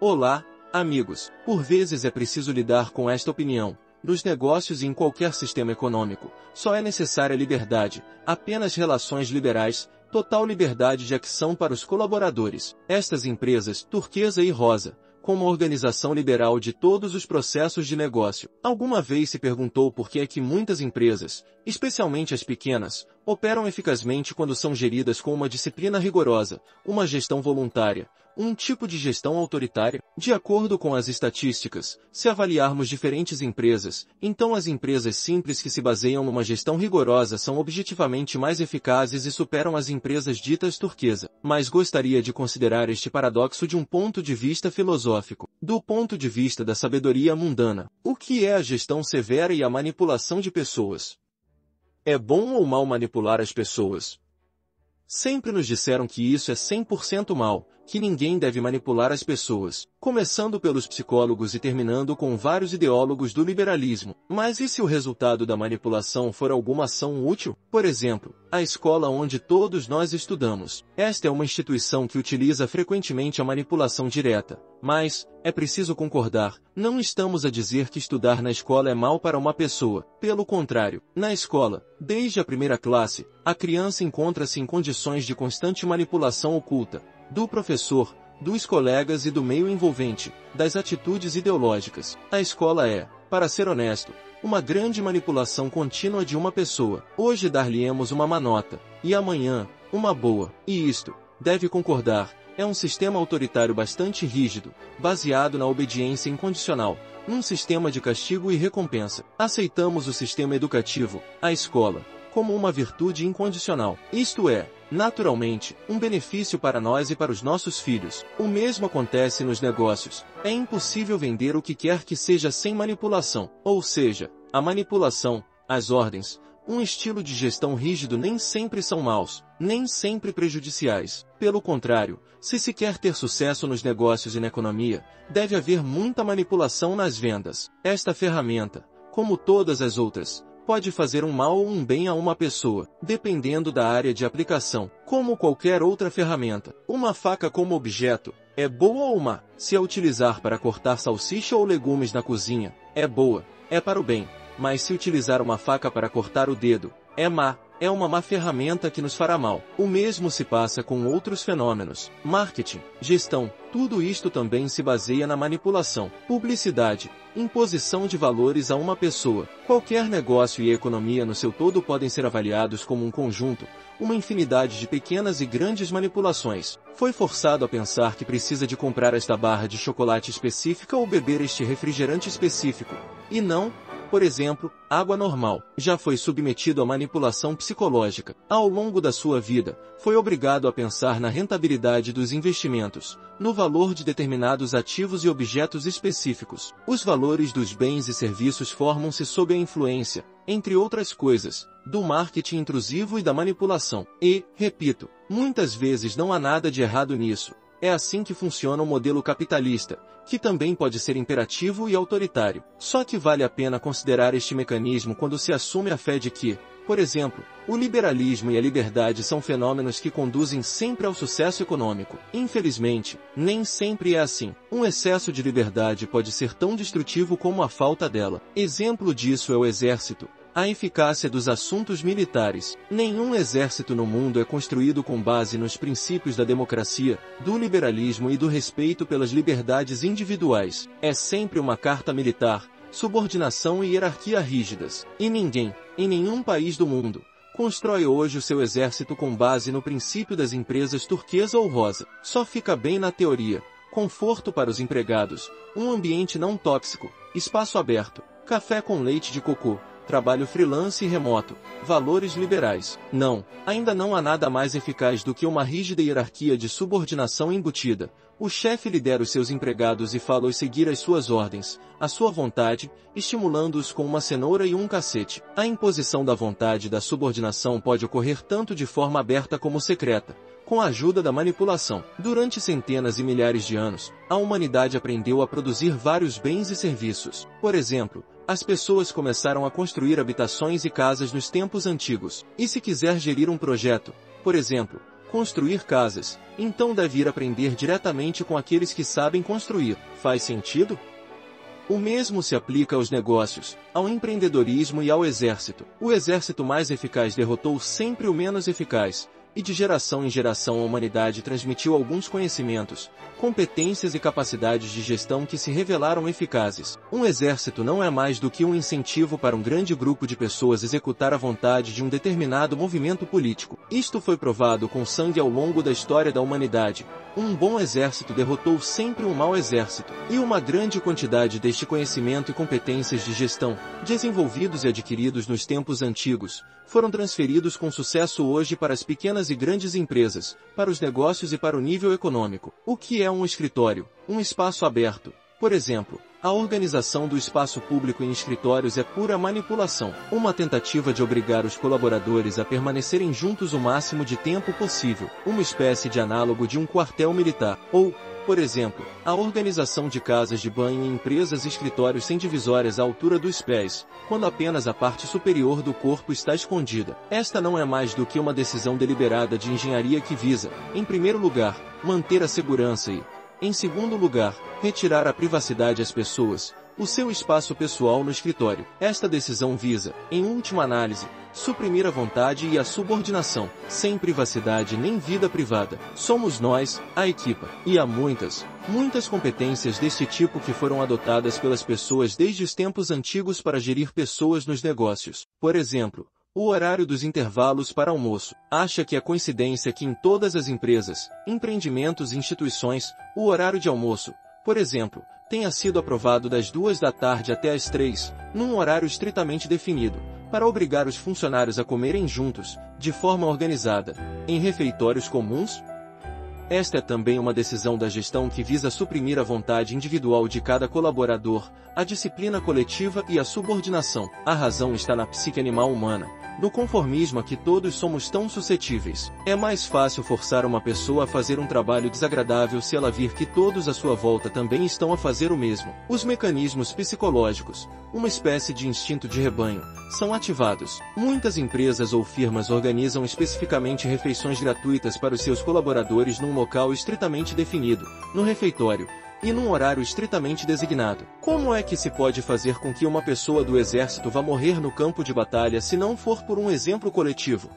Olá, amigos. Por vezes é preciso lidar com esta opinião. Nos negócios e em qualquer sistema econômico, só é necessária liberdade, apenas relações liberais, total liberdade de ação para os colaboradores. Estas empresas, turquesa e rosa, com uma organização liberal de todos os processos de negócio. Alguma vez se perguntou por que é que muitas empresas, especialmente as pequenas, operam eficazmente quando são geridas com uma disciplina rigorosa, uma gestão voluntária, um tipo de gestão autoritária? De acordo com as estatísticas, se avaliarmos diferentes empresas, então as empresas simples que se baseiam numa gestão rigorosa são objetivamente mais eficazes e superam as empresas ditas turquesa. Mas gostaria de considerar este paradoxo de um ponto de vista filosófico. Do ponto de vista da sabedoria mundana, o que é a gestão severa e a manipulação de pessoas? É bom ou mal manipular as pessoas? Sempre nos disseram que isso é 100% mal, que ninguém deve manipular as pessoas, começando pelos psicólogos e terminando com vários ideólogos do liberalismo. Mas e se o resultado da manipulação for alguma ação útil? Por exemplo, a escola onde todos nós estudamos. Esta é uma instituição que utiliza frequentemente a manipulação direta. Mas, é preciso concordar, não estamos a dizer que estudar na escola é mal para uma pessoa. Pelo contrário, na escola, desde a primeira classe, a criança encontra-se em condições de constante manipulação oculta, do professor, dos colegas e do meio envolvente, das atitudes ideológicas. A escola é, para ser honesto, uma grande manipulação contínua de uma pessoa. Hoje dar-lhe-emos uma má nota, e amanhã, uma boa. E isto, deve concordar, é um sistema autoritário bastante rígido, baseado na obediência incondicional, num sistema de castigo e recompensa. Aceitamos o sistema educativo, a escola, como uma virtude incondicional. Isto é, naturalmente, um benefício para nós e para os nossos filhos. O mesmo acontece nos negócios. É impossível vender o que quer que seja sem manipulação. Ou seja, a manipulação, as ordens, um estilo de gestão rígido nem sempre são maus, nem sempre prejudiciais. Pelo contrário, se quer ter sucesso nos negócios e na economia, deve haver muita manipulação nas vendas. Esta ferramenta, como todas as outras, pode fazer um mal ou um bem a uma pessoa, dependendo da área de aplicação. Como qualquer outra ferramenta, uma faca como objeto, é boa ou má? Se a utilizar para cortar salsicha ou legumes na cozinha, é boa, é para o bem. Mas se utilizar uma faca para cortar o dedo, é má, é uma má ferramenta que nos fará mal. O mesmo se passa com outros fenômenos. Marketing, gestão, tudo isto também se baseia na manipulação. Publicidade, imposição de valores a uma pessoa. Qualquer negócio e economia no seu todo podem ser avaliados como um conjunto, uma infinidade de pequenas e grandes manipulações. Foi forçado a pensar que precisa de comprar esta barra de chocolate específica ou beber este refrigerante específico. E não, por exemplo, água normal. Já foi submetido à manipulação psicológica. Ao longo da sua vida, foi obrigado a pensar na rentabilidade dos investimentos, no valor de determinados ativos e objetos específicos. Os valores dos bens e serviços formam-se sob a influência, entre outras coisas, do marketing intrusivo e da manipulação. E, repito, muitas vezes não há nada de errado nisso. É assim que funciona o modelo capitalista, que também pode ser imperativo e autoritário. Só que vale a pena considerar este mecanismo quando se assume a fé de que, por exemplo, o liberalismo e a liberdade são fenômenos que conduzem sempre ao sucesso econômico. Infelizmente, nem sempre é assim. Um excesso de liberdade pode ser tão destrutivo como a falta dela. Exemplo disso é o exército. A eficácia dos assuntos militares. Nenhum exército no mundo é construído com base nos princípios da democracia, do liberalismo e do respeito pelas liberdades individuais. É sempre uma carta militar, subordinação e hierarquia rígidas. E ninguém, em nenhum país do mundo, constrói hoje o seu exército com base no princípio das empresas turquesa ou rosa. Só fica bem na teoria. Conforto para os empregados, um ambiente não tóxico, espaço aberto, café com leite de cocô, trabalho freelance e remoto, valores liberais. Não, ainda não há nada mais eficaz do que uma rígida hierarquia de subordinação embutida. O chefe lidera os seus empregados e fala-os seguir as suas ordens, à sua vontade, estimulando-os com uma cenoura e um cacete. A imposição da vontade e da subordinação pode ocorrer tanto de forma aberta como secreta, com a ajuda da manipulação. Durante centenas e milhares de anos, a humanidade aprendeu a produzir vários bens e serviços. Por exemplo, as pessoas começaram a construir habitações e casas nos tempos antigos. E se quiser gerir um projeto, por exemplo, construir casas, então deve ir aprender diretamente com aqueles que sabem construir. Faz sentido? O mesmo se aplica aos negócios, ao empreendedorismo e ao exército. O exército mais eficaz derrotou sempre o menos eficaz, e de geração em geração a humanidade transmitiu alguns conhecimentos, competências e capacidades de gestão que se revelaram eficazes. Um exército não é mais do que um incentivo para um grande grupo de pessoas executar a vontade de um determinado movimento político. Isto foi provado com sangue ao longo da história da humanidade. Um bom exército derrotou sempre um mau exército, e uma grande quantidade deste conhecimento e competências de gestão, desenvolvidos e adquiridos nos tempos antigos, foram transferidos com sucesso hoje para as pequenas e grandes empresas, para os negócios e para o nível econômico. O que é um escritório? Um espaço aberto. Por exemplo, a organização do espaço público em escritórios é pura manipulação, uma tentativa de obrigar os colaboradores a permanecerem juntos o máximo de tempo possível, uma espécie de análogo de um quartel militar, ou, por exemplo, a organização de casas de banho em empresas e escritórios sem divisórias à altura dos pés, quando apenas a parte superior do corpo está escondida. Esta não é mais do que uma decisão deliberada de engenharia que visa, em primeiro lugar, manter a segurança e, em segundo lugar, retirar a privacidade às pessoas, o seu espaço pessoal no escritório. Esta decisão visa, em última análise, suprimir a vontade e a subordinação, sem privacidade nem vida privada. Somos nós, a equipa, e há muitas competências deste tipo que foram adotadas pelas pessoas desde os tempos antigos para gerir pessoas nos negócios. Por exemplo, o horário dos intervalos para almoço. Acha que é coincidência que em todas as empresas, empreendimentos e instituições, o horário de almoço, por exemplo, tenha sido aprovado das 2 da tarde até as 3, num horário estritamente definido, para obrigar os funcionários a comerem juntos, de forma organizada, em refeitórios comuns? Esta é também uma decisão da gestão que visa suprimir a vontade individual de cada colaborador, a disciplina coletiva e a subordinação. A razão está na psique animal humana, no conformismo a que todos somos tão suscetíveis. É mais fácil forçar uma pessoa a fazer um trabalho desagradável se ela vir que todos à sua volta também estão a fazer o mesmo. Os mecanismos psicológicos, uma espécie de instinto de rebanho, são ativados. Muitas empresas ou firmas organizam especificamente refeições gratuitas para os seus colaboradores num local estritamente definido, no refeitório, e num horário estritamente designado. Como é que se pode fazer com que uma pessoa do exército vá morrer no campo de batalha se não for por um exemplo coletivo?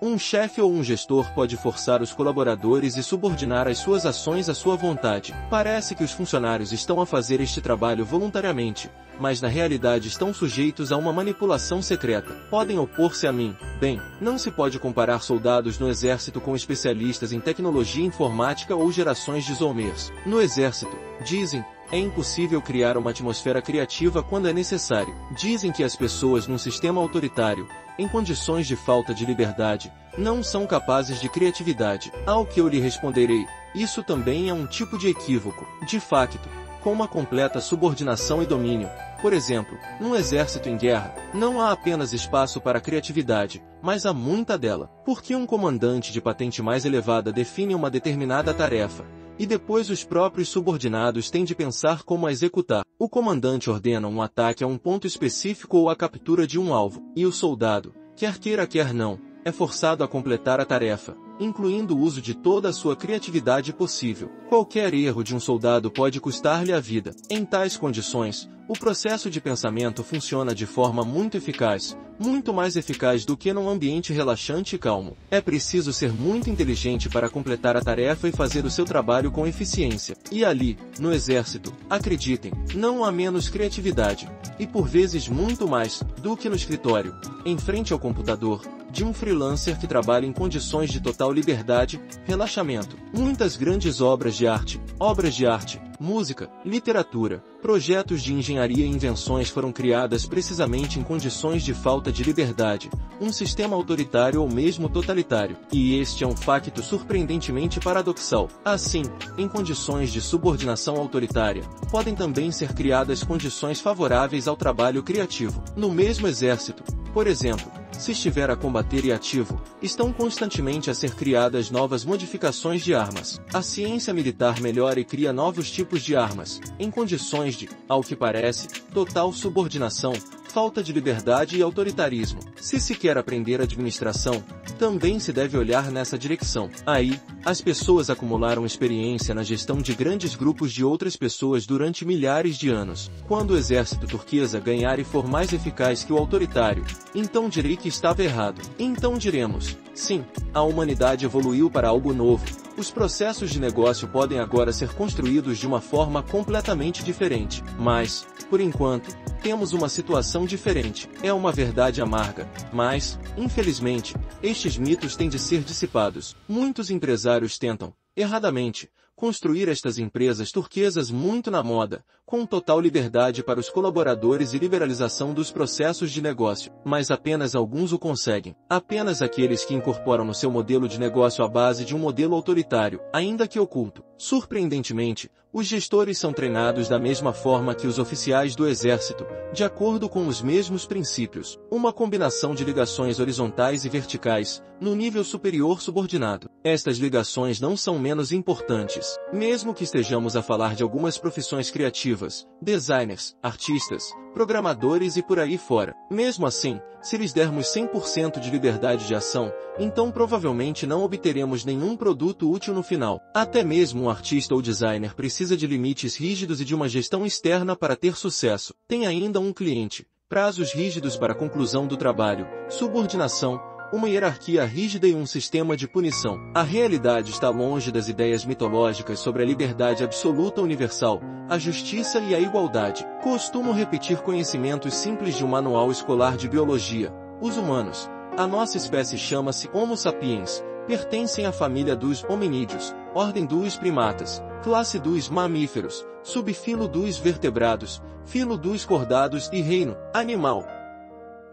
Um chefe ou um gestor pode forçar os colaboradores e subordinar as suas ações à sua vontade. Parece que os funcionários estão a fazer este trabalho voluntariamente, mas na realidade estão sujeitos a uma manipulação secreta. Podem opor-se a mim. Bem, não se pode comparar soldados no exército com especialistas em tecnologia informática ou gerações de Zoomers. No exército, dizem, é impossível criar uma atmosfera criativa quando é necessário. Dizem que as pessoas num sistema autoritário, em condições de falta de liberdade, não são capazes de criatividade. Ao que eu lhe responderei, isso também é um tipo de equívoco. De facto, com uma completa subordinação e domínio, por exemplo, num exército em guerra, não há apenas espaço para a criatividade, mas há muita dela. Porque um comandante de patente mais elevada define uma determinada tarefa, e depois os próprios subordinados têm de pensar como a executar. O comandante ordena um ataque a um ponto específico ou a captura de um alvo, e o soldado, quer queira quer não, é forçado a completar a tarefa, incluindo o uso de toda a sua criatividade possível. Qualquer erro de um soldado pode custar-lhe a vida. Em tais condições, o processo de pensamento funciona de forma muito eficaz, muito mais eficaz do que num ambiente relaxante e calmo. É preciso ser muito inteligente para completar a tarefa e fazer o seu trabalho com eficiência. E ali, no exército, acreditem, não há menos criatividade, e por vezes muito mais, do que no escritório, em frente ao computador, de um freelancer que trabalha em condições de total liberdade, relaxamento. Muitas grandes obras de arte, música, literatura, projetos de engenharia e invenções foram criadas precisamente em condições de falta de liberdade, um sistema autoritário ou mesmo totalitário. E este é um facto surpreendentemente paradoxal. Assim, em condições de subordinação autoritária, podem também ser criadas condições favoráveis ao trabalho criativo. No mesmo exército, por exemplo, se estiver a combater e ativo, estão constantemente a ser criadas novas modificações de armas. A ciência militar melhora e cria novos tipos de armas, em condições de, ao que parece, total subordinação, falta de liberdade e autoritarismo. Se se quer aprender administração, também se deve olhar nessa direção. Aí, as pessoas acumularam experiência na gestão de grandes grupos de outras pessoas durante milhares de anos. Quando o exército turquesa ganhar e for mais eficaz que o autoritário, então direi que estava errado. Então diremos, sim, a humanidade evoluiu para algo novo. Os processos de negócio podem agora ser construídos de uma forma completamente diferente. Mas, por enquanto, temos uma situação diferente. É uma verdade amarga, mas, infelizmente, estes mitos têm de ser dissipados. Muitos empresários tentam, erradamente, construir estas empresas turquesas muito na moda, com total liberdade para os colaboradores e liberalização dos processos de negócio. Mas apenas alguns o conseguem. Apenas aqueles que incorporam no seu modelo de negócio a base de um modelo autoritário, ainda que oculto. Surpreendentemente, os gestores são treinados da mesma forma que os oficiais do exército, de acordo com os mesmos princípios. Uma combinação de ligações horizontais e verticais, no nível superior subordinado. Estas ligações não são menos importantes. Mesmo que estejamos a falar de algumas profissões criativas, designers, artistas, programadores e por aí fora. Mesmo assim, se lhes dermos 100% de liberdade de ação, então provavelmente não obteremos nenhum produto útil no final. Até mesmo um artista ou designer precisa de limites rígidos e de uma gestão externa para ter sucesso. Tem ainda um cliente, prazos rígidos para a conclusão do trabalho, subordinação, uma hierarquia rígida e um sistema de punição. A realidade está longe das ideias mitológicas sobre a liberdade absoluta universal, a justiça e a igualdade. Costumo repetir conhecimentos simples de um manual escolar de biologia. Os humanos, a nossa espécie chama-se Homo sapiens, pertencem à família dos hominídeos, ordem dos primatas, classe dos mamíferos, subfilo dos vertebrados, filo dos cordados e reino animal.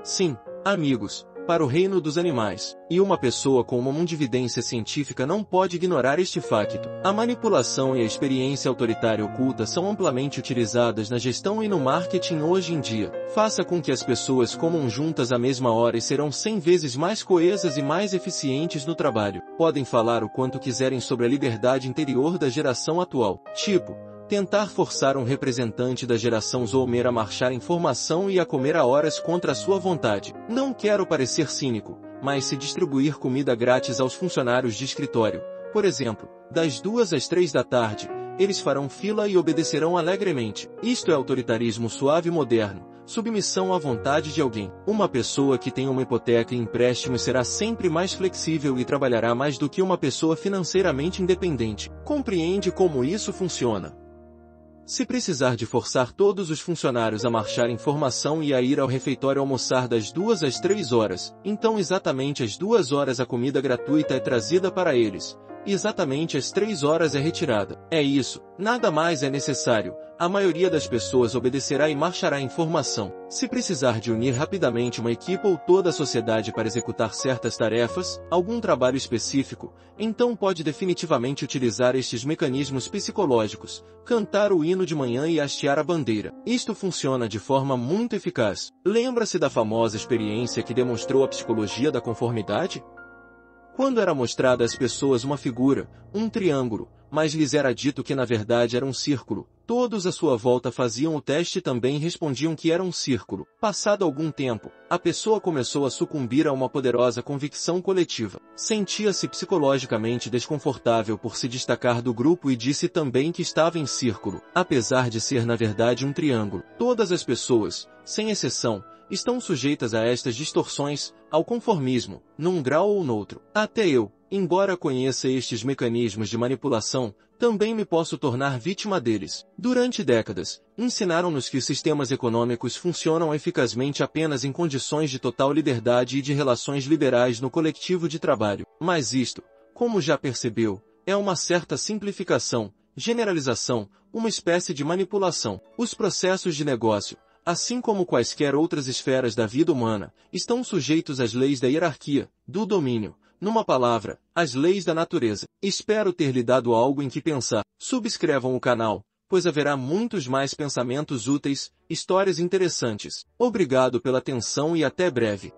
Sim, amigos, para o reino dos animais. E uma pessoa com uma mundividência científica não pode ignorar este facto. A manipulação e a experiência autoritária oculta são amplamente utilizadas na gestão e no marketing hoje em dia. Faça com que as pessoas comam juntas à mesma hora e serão 100 vezes mais coesas e mais eficientes no trabalho. Podem falar o quanto quiserem sobre a liberdade interior da geração atual. Tipo, tentar forçar um representante da geração Zoomer a marchar em formação e a comer a horas contra a sua vontade. Não quero parecer cínico, mas se distribuir comida grátis aos funcionários de escritório, por exemplo, das 2 às 3 da tarde, eles farão fila e obedecerão alegremente. Isto é autoritarismo suave e moderno, submissão à vontade de alguém. Uma pessoa que tem uma hipoteca e empréstimo será sempre mais flexível e trabalhará mais do que uma pessoa financeiramente independente. Compreende como isso funciona? Se precisar de forçar todos os funcionários a marchar em formação e a ir ao refeitório almoçar das 2 às 3 horas, então exatamente às 2 horas a comida gratuita é trazida para eles, e exatamente às 3 horas é retirada. É isso, nada mais é necessário. A maioria das pessoas obedecerá e marchará em formação. Se precisar de unir rapidamente uma equipe ou toda a sociedade para executar certas tarefas, algum trabalho específico, então pode definitivamente utilizar estes mecanismos psicológicos, cantar o hino de manhã e hastear a bandeira. Isto funciona de forma muito eficaz. Lembra-se da famosa experiência que demonstrou a psicologia da conformidade? Quando era mostrada às pessoas uma figura, um triângulo, mas lhes era dito que na verdade era um círculo, todos à sua volta faziam o teste e também respondiam que era um círculo. Passado algum tempo, a pessoa começou a sucumbir a uma poderosa convicção coletiva. Sentia-se psicologicamente desconfortável por se destacar do grupo e disse também que estava em círculo, apesar de ser na verdade um triângulo. Todas as pessoas, sem exceção, estão sujeitas a estas distorções, ao conformismo, num grau ou noutro. Até eu, embora conheça estes mecanismos de manipulação, também me posso tornar vítima deles. Durante décadas, ensinaram-nos que os sistemas econômicos funcionam eficazmente apenas em condições de total liberdade e de relações liberais no coletivo de trabalho. Mas isto, como já percebeu, é uma certa simplificação, generalização, uma espécie de manipulação. Os processos de negócio, assim como quaisquer outras esferas da vida humana, estão sujeitos às leis da hierarquia, do domínio, numa palavra, às leis da natureza. Espero ter lhe dado algo em que pensar. Subscrevam o canal, pois haverá muitos mais pensamentos úteis, histórias interessantes. Obrigado pela atenção e até breve.